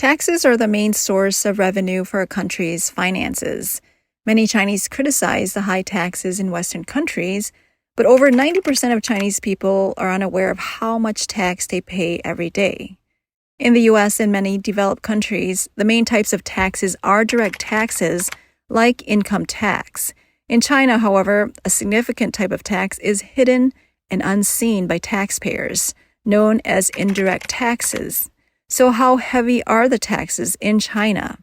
Taxes are the main source of revenue for a country's finances. Many Chinese criticize the high taxes in Western countries, but over 90% of Chinese people are unaware of how much tax they pay every day. In the U.S. and many developed countries, the main types of taxes are direct taxes, like income tax. In China, however, a significant type of tax is hidden and unseen by taxpayers, known as indirect taxes. So how heavy are the taxes in China?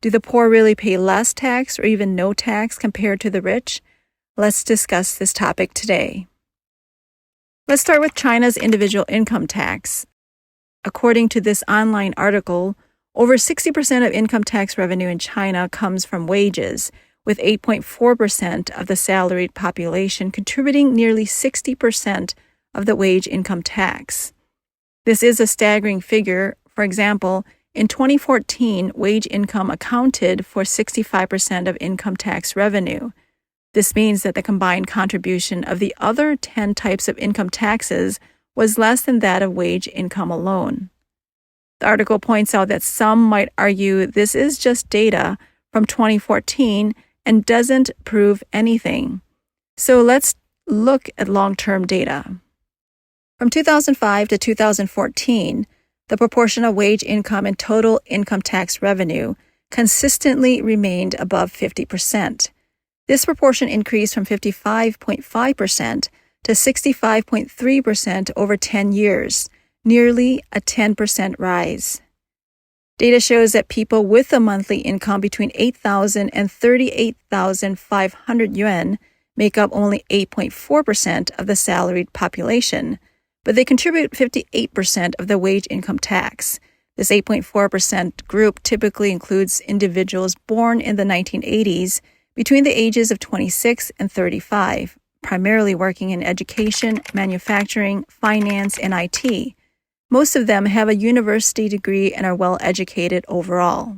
Do the poor really pay less tax or even no tax compared to the rich? Let's discuss this topic today. Let's start with China's individual income tax. According to this online article, over 60% of income tax revenue in China comes from wages, with 8.4% of the salaried population contributing nearly 60% of the wage income tax. This is a staggering figure. For example, in 2014, wage income accounted for 65% of income tax revenue. This means that the combined contribution of the other 10 types of income taxes was less than that of wage income alone. The article points out that some might argue this is just data from 2014 and doesn't prove anything. So let's look at long-term data. From 2005 to 2014, the proportion of wage income in total income tax revenue consistently remained above 50%. This proportion increased from 55.5% to 65.3% over 10 years, nearly a 10% rise. Data shows that people with a monthly income between 8,000 and 38,500 yuan make up only 8.4% of the salaried population, but they contribute 58% of the wage income tax. This 8.4% group typically includes individuals born in the 1980s between the ages of 26 and 35, primarily working in education, manufacturing, finance, and IT. Most of them have a university degree and are well educated overall.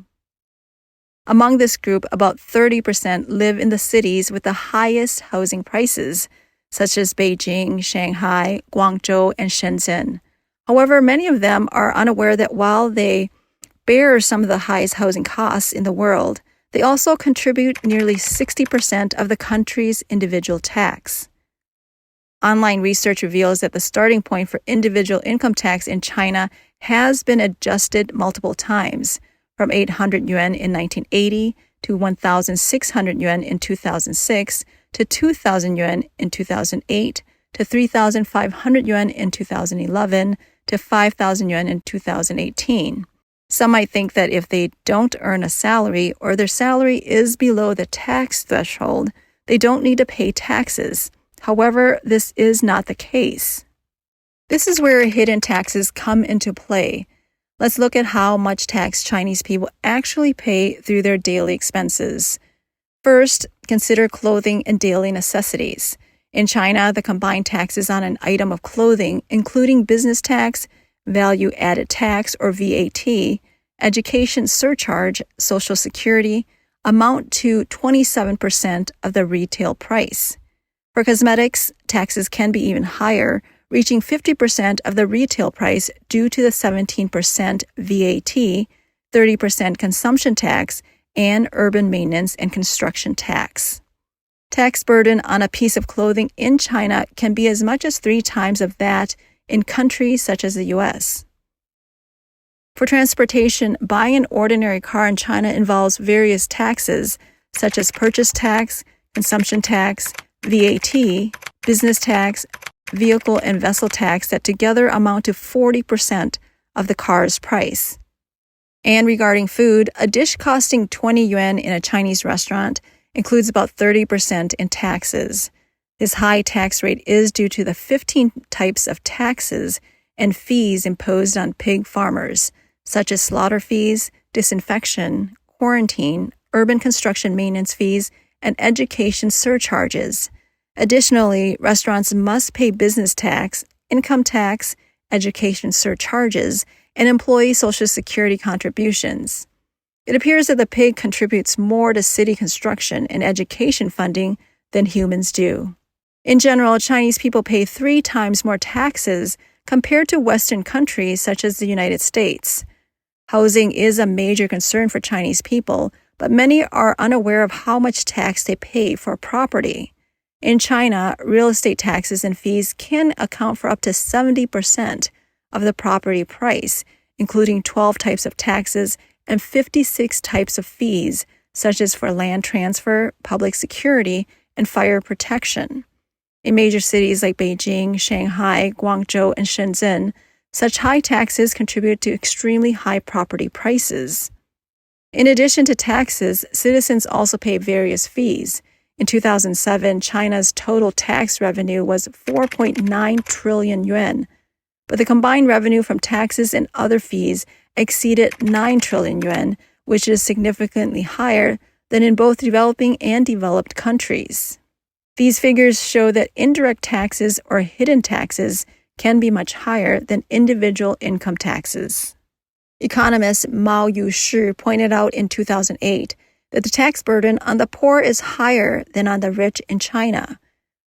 Among this group, about 30% live in the cities with the highest housing prices, such as Beijing, Shanghai, Guangzhou, and Shenzhen. However, many of them are unaware that while they bear some of the highest housing costs in the world, they also contribute nearly 60% of the country's individual tax. Online research reveals that the starting point for individual income tax in China has been adjusted multiple times, from 800 yuan in 1980 to 1,600 yuan in 2006 to 2,000 yuan in 2008 to 3,500 yuan in 2011 to 5,000 yuan in 2018. Some might think that if they don't earn a salary or their salary is below the tax threshold, they don't need to pay taxes. However, this is not the case. This is where hidden taxes come into play. Let's look at how much tax Chinese people actually pay through their daily expenses. First, consider clothing and daily necessities. In China, the combined taxes on an item of clothing, including business tax, value-added tax or VAT, education surcharge, Social Security, amount to 27% of the retail price. For cosmetics, taxes can be even higher, reaching 50% of the retail price due to the 17% VAT, 30% consumption tax, and urban maintenance and construction tax. Tax burden on a piece of clothing in China can be as much as 3 times of that in countries such as the U.S. For transportation, buying an ordinary car in China involves various taxes, such as purchase tax, consumption tax, VAT, business tax, vehicle and vessel tax that together amount to 40% of the car's price. And regarding food, a dish costing 20 yuan in a Chinese restaurant includes about 30% in taxes. This high tax rate is due to the 15 types of taxes and fees imposed on pig farmers, such as slaughter fees, disinfection, quarantine, urban construction maintenance fees, and education surcharges. Additionally, restaurants must pay business tax, income tax, education surcharges, and employee Social Security contributions. It appears that the pig contributes more to city construction and education funding than humans do. In general, Chinese people pay 3 times more taxes compared to Western countries such as the United States. Housing is a major concern for Chinese people, but many are unaware of how much tax they pay for property. In China, real estate taxes and fees can account for up to 70% of the property price, including 12 types of taxes and 56 types of fees, such as for land transfer, public security, and fire protection. In major cities like Beijing, Shanghai, Guangzhou, and Shenzhen, such high taxes contribute to extremely high property prices. In addition to taxes, citizens also pay various fees. In 2007, China's total tax revenue was 4.9 trillion yuan, but the combined revenue from taxes and other fees exceeded 9 trillion yuan, which is significantly higher than in both developing and developed countries. These figures show that indirect taxes or hidden taxes can be much higher than individual income taxes. Economist Mao Yushi pointed out in 2008 that the tax burden on the poor is higher than on the rich in China.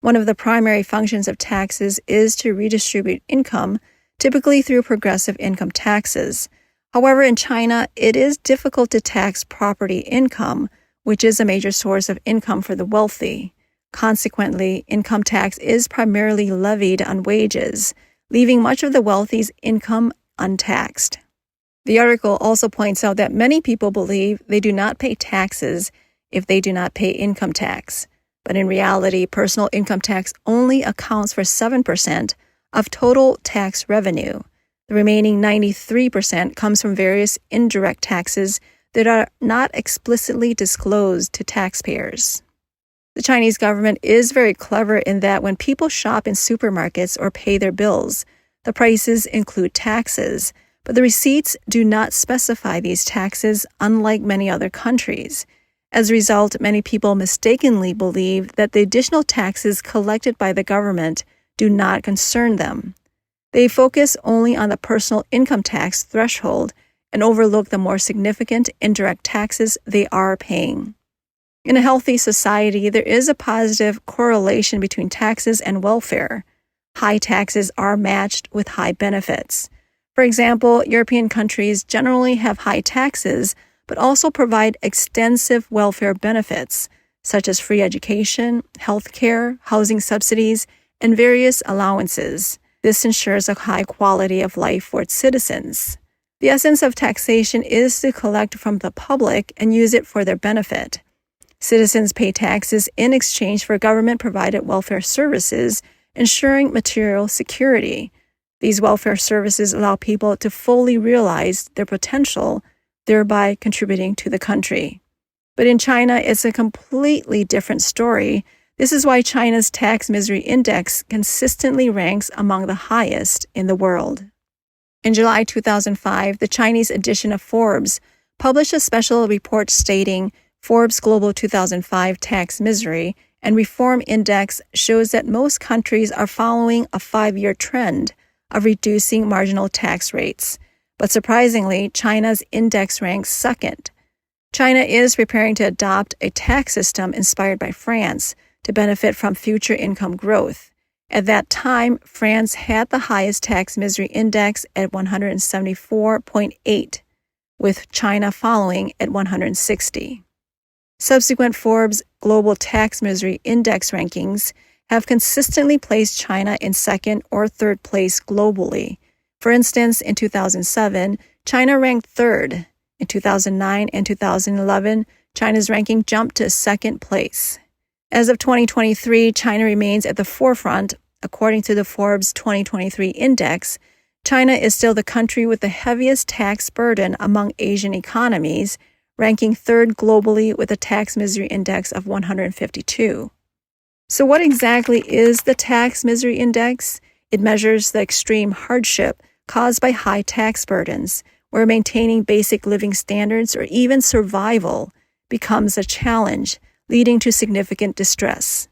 One of the primary functions of taxes is to redistribute income, typically through progressive income taxes. However, in China, it is difficult to tax property income, which is a major source of income for the wealthy. Consequently, income tax is primarily levied on wages, leaving much of the wealthy's income untaxed. The article also points out that many people believe they do not pay taxes if they do not pay income tax. But in reality, personal income tax only accounts for 7% of total tax revenue. The remaining 93% comes from various indirect taxes that are not explicitly disclosed to taxpayers. The Chinese government is very clever in that when people shop in supermarkets or pay their bills, the prices include taxes, but the receipts do not specify these taxes, unlike many other countries. As a result, many people mistakenly believe that the additional taxes collected by the government do not concern them. They focus only on the personal income tax threshold and overlook the more significant indirect taxes they are paying. In a healthy society, there is a positive correlation between taxes and welfare. High taxes are matched with high benefits. For example, European countries generally have high taxes, but also provide extensive welfare benefits, such as free education, health care, housing subsidies, and various allowances. This ensures a high quality of life for its citizens. The essence of taxation is to collect from the public and use it for their benefit. Citizens pay taxes in exchange for government-provided welfare services, ensuring material security. These welfare services allow people to fully realize their potential, thereby contributing to the country. But in China, it's a completely different story. This is why China's tax misery index consistently ranks among the highest in the world. In July 2005, the Chinese edition of Forbes published a special report stating Forbes Global 2005 Tax Misery and Reform Index shows that most countries are following a 5-year trend of reducing marginal tax rates. But surprisingly, China's index ranks second. China is preparing to adopt a tax system inspired by France to benefit from future income growth. At that time, France had the highest tax misery index at 174.8, with China following at 160. Subsequent Forbes Global Tax Misery Index rankings have consistently placed China in second or third place globally. For instance, in 2007, China ranked third. In 2009 and 2011, China's ranking jumped to second place. As of 2023, China remains at the forefront. According to the Forbes 2023 index, China is still the country with the heaviest tax burden among Asian economies, ranking third globally with a tax misery index of 152. So what exactly is the tax misery index? It measures the extreme hardship caused by high tax burdens, where maintaining basic living standards or even survival becomes a challenge, leading to significant distress.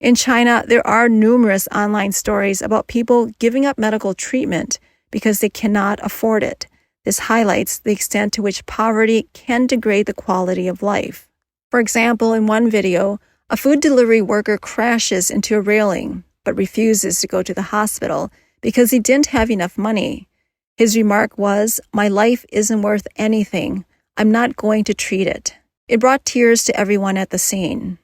In China, there are numerous online stories about people giving up medical treatment because they cannot afford it. This highlights the extent to which poverty can degrade the quality of life. For example, in one video, a food delivery worker crashes into a railing but refuses to go to the hospital because he didn't have enough money. His remark was, "My life isn't worth anything. I'm not going to treat it." It brought tears to everyone at the scene.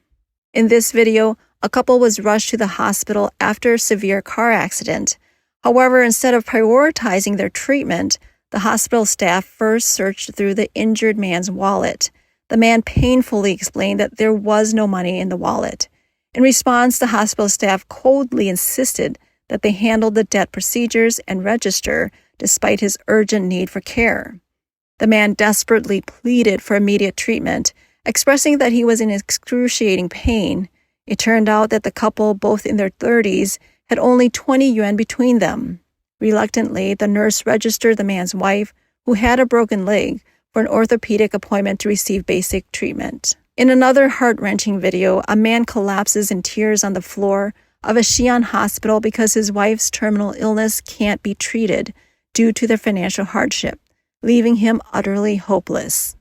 In this video, a couple was rushed to the hospital after a severe car accident. However, instead of prioritizing their treatment, the hospital staff first searched through the injured man's wallet. The man painfully explained that there was no money in the wallet. In response, the hospital staff coldly insisted that they handle the debt procedures and register despite his urgent need for care. The man desperately pleaded for immediate treatment, expressing that he was in excruciating pain. It turned out that the couple, both in their 30s, had only 20 yuan between them. Reluctantly, the nurse registered the man's wife, who had a broken leg, for an orthopedic appointment to receive basic treatment. In another heart-wrenching video, a man collapses in tears on the floor of a Xi'an hospital because his wife's terminal illness can't be treated due to their financial hardship, leaving him utterly hopeless.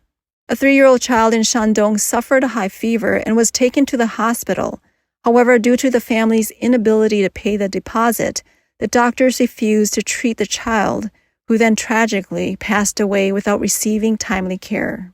A 3-year-old child in Shandong suffered a high fever and was taken to the hospital. However, due to the family's inability to pay the deposit, the doctors refused to treat the child, who then tragically passed away without receiving timely care.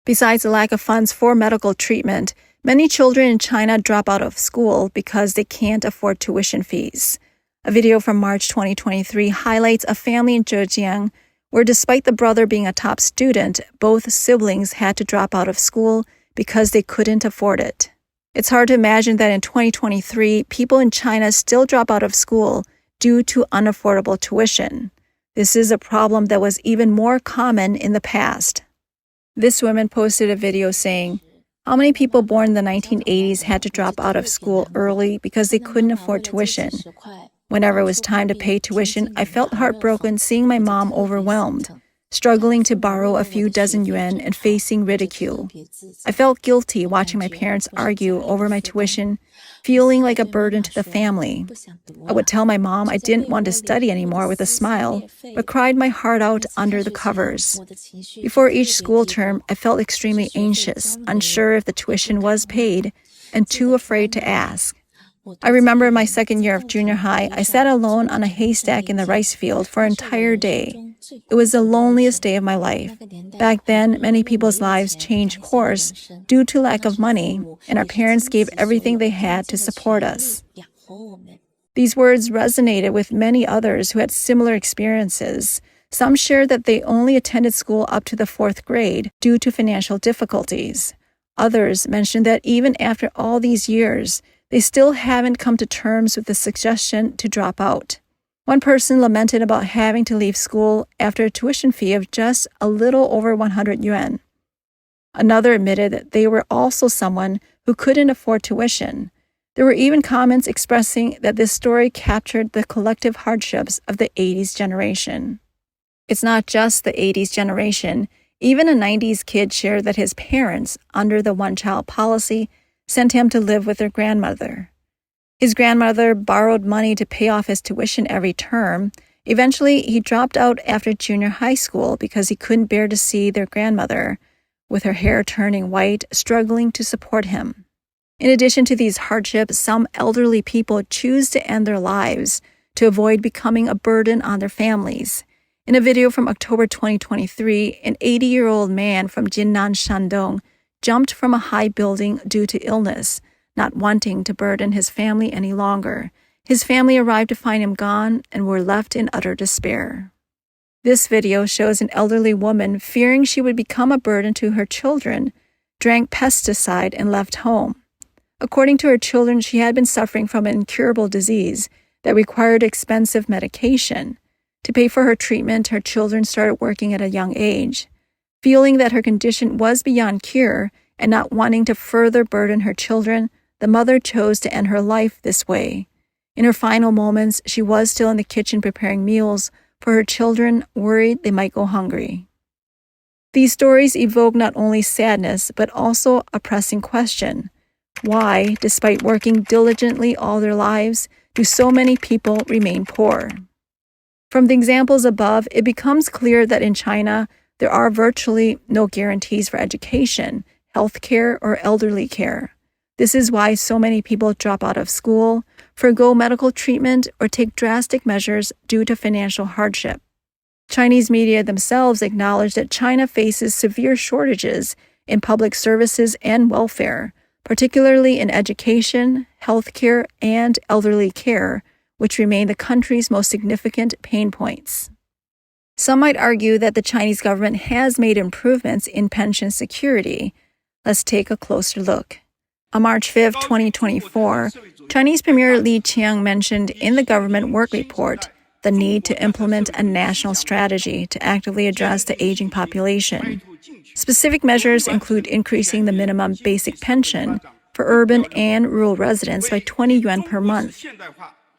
Besides the lack of funds for medical treatment, many children in China drop out of school because they can't afford tuition fees. A video from March 2023 highlights a family in Zhejiang where, despite the brother being a top student, both siblings had to drop out of school because they couldn't afford it. It's hard to imagine that in 2023, people in China still drop out of school due to unaffordable tuition. This is a problem that was even more common in the past. This woman posted a video saying, "How many people born in the 1980s had to drop out of school early because they couldn't afford tuition? Whenever it was time to pay tuition, I felt heartbroken seeing my mom overwhelmed, struggling to borrow a few dozen yuan and facing ridicule. I felt guilty watching my parents argue over my tuition, feeling like a burden to the family. I would tell my mom I didn't want to study anymore with a smile, but cried my heart out under the covers. Before each school term, I felt extremely anxious, unsure if the tuition was paid, and too afraid to ask. I remember in my second year of junior high, I sat alone on a haystack in the rice field for an entire day. It was the loneliest day of my life. Back then, many people's lives changed course due to lack of money, and our parents gave everything they had to support us." These words resonated with many others who had similar experiences. Some shared that they only attended school up to the 4th grade due to financial difficulties. Others mentioned that even after all these years, they still haven't come to terms with the suggestion to drop out. One person lamented about having to leave school after a tuition fee of just a little over 100 yuan. Another admitted that they were also someone who couldn't afford tuition. There were even comments expressing that this story captured the collective hardships of the 80s generation. It's not just the 80s generation. Even a 90s kid shared that his parents, under the one-child policy, sent him to live with their grandmother. His grandmother borrowed money to pay off his tuition every term. Eventually, he dropped out after junior high school because he couldn't bear to see their grandmother, with her hair turning white, struggling to support him. In addition to these hardships, some elderly people choose to end their lives to avoid becoming a burden on their families. In a video from October 2023, an 80-year-old man from Jinnan, Shandong, jumped from a high building due to illness, not wanting to burden his family any longer. His family arrived to find him gone and were left in utter despair. This video shows an elderly woman fearing she would become a burden to her children, drank pesticide and left home. According to her children, she had been suffering from an incurable disease that required expensive medication. To pay for her treatment, her children started working at a young age. Feeling that her condition was beyond cure and not wanting to further burden her children, the mother chose to end her life this way. In her final moments, she was still in the kitchen preparing meals for her children, worried they might go hungry. These stories evoke not only sadness, but also a pressing question. Why, despite working diligently all their lives, do so many people remain poor? From the examples above, it becomes clear that in China, there are virtually no guarantees for education, healthcare, or elderly care. This is why so many people drop out of school, forgo medical treatment, or take drastic measures due to financial hardship. Chinese media themselves acknowledge that China faces severe shortages in public services and welfare, particularly in education, healthcare, and elderly care, which remain the country's most significant pain points. Some might argue that the Chinese government has made improvements in pension security. Let's take a closer look. On March 5, 2024, Chinese Premier Li Qiang mentioned in the government work report the need to implement a national strategy to actively address the aging population. Specific measures include increasing the minimum basic pension for urban and rural residents by 20 yuan per month.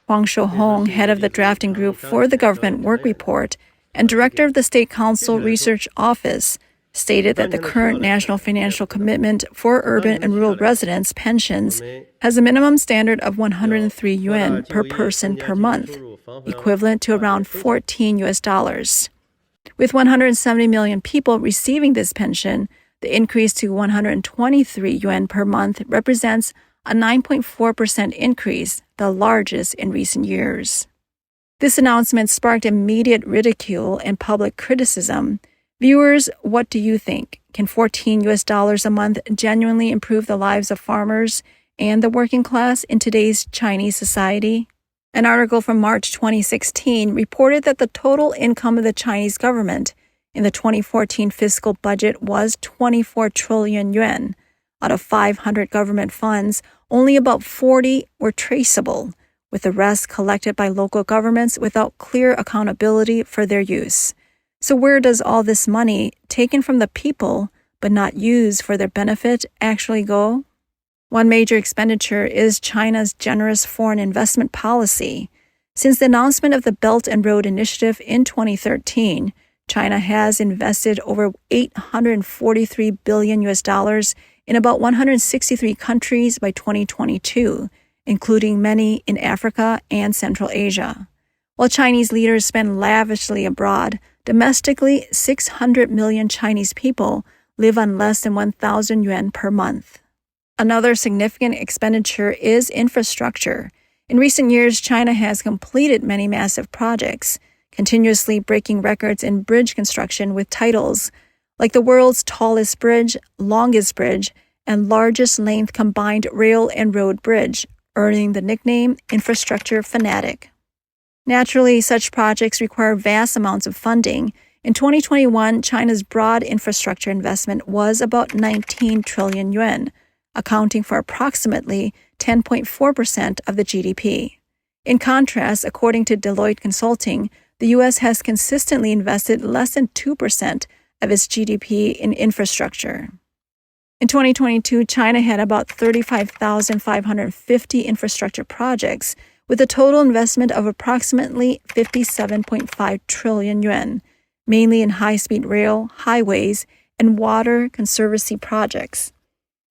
Huang Shouhong, head of the drafting group for the government work report and director of the State Council Research Office, stated that the current national financial commitment for urban and rural residents' pensions has a minimum standard of 103 yuan per person per month, equivalent to around $14. With 170 million people receiving this pension, the increase to 123 yuan per month represents a 9.4% increase, the largest in recent years. This announcement sparked immediate ridicule and public criticism. Viewers, what do you think? Can $14 a month genuinely improve the lives of farmers and the working class in today's Chinese society? An article from March 2016 reported that the total income of the Chinese government in the 2014 fiscal budget was 24 trillion yuan. Out of 500 government funds, only about 40 were traceable, with the rest collected by local governments without clear accountability for their use. So where does all this money, taken from the people but not used for their benefit, actually go? One major expenditure is China's generous foreign investment policy. Since the announcement of the Belt and Road Initiative in 2013, China has invested over $843 billion in about 163 countries by 2022, including many in Africa and Central Asia. While Chinese leaders spend lavishly abroad, domestically 600 million Chinese people live on less than 1,000 yuan per month. Another significant expenditure is infrastructure. In recent years, China has completed many massive projects, continuously breaking records in bridge construction with titles like the world's tallest bridge, longest bridge, and largest length combined rail and road bridge, earning the nickname Infrastructure Fanatic. Naturally, such projects require vast amounts of funding. In 2021, China's broad infrastructure investment was about 19 trillion yuan, accounting for approximately 10.4% of the GDP. In contrast, according to Deloitte Consulting, the U.S. has consistently invested less than 2% of its GDP in infrastructure. In 2022, China had about 35,550 infrastructure projects, with a total investment of approximately 57.5 trillion yuan, mainly in high-speed rail, highways, and water conservancy projects.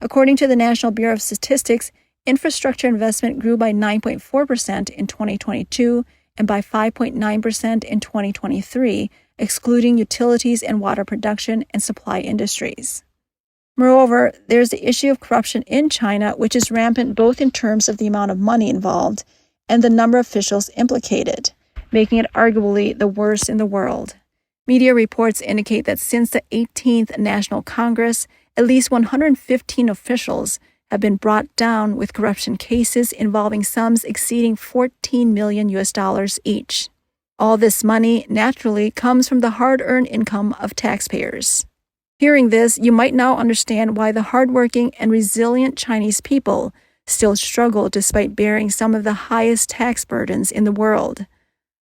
According to the National Bureau of Statistics, infrastructure investment grew by 9.4% in 2022 and by 5.9% in 2023, excluding utilities and water production and supply industries. Moreover, there's the issue of corruption in China, which is rampant both in terms of the amount of money involved and the number of officials implicated, making it arguably the worst in the world. Media reports indicate that since the 18th National Congress, at least 115 officials have been brought down with corruption cases involving sums exceeding $14 million each. All this money naturally comes from the hard-earned income of taxpayers. Hearing this, you might now understand why the hardworking and resilient Chinese people still struggle despite bearing some of the highest tax burdens in the world.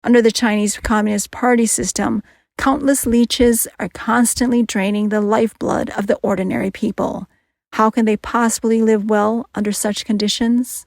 Under the Chinese Communist Party system, countless leeches are constantly draining the lifeblood of the ordinary people. How can they possibly live well under such conditions?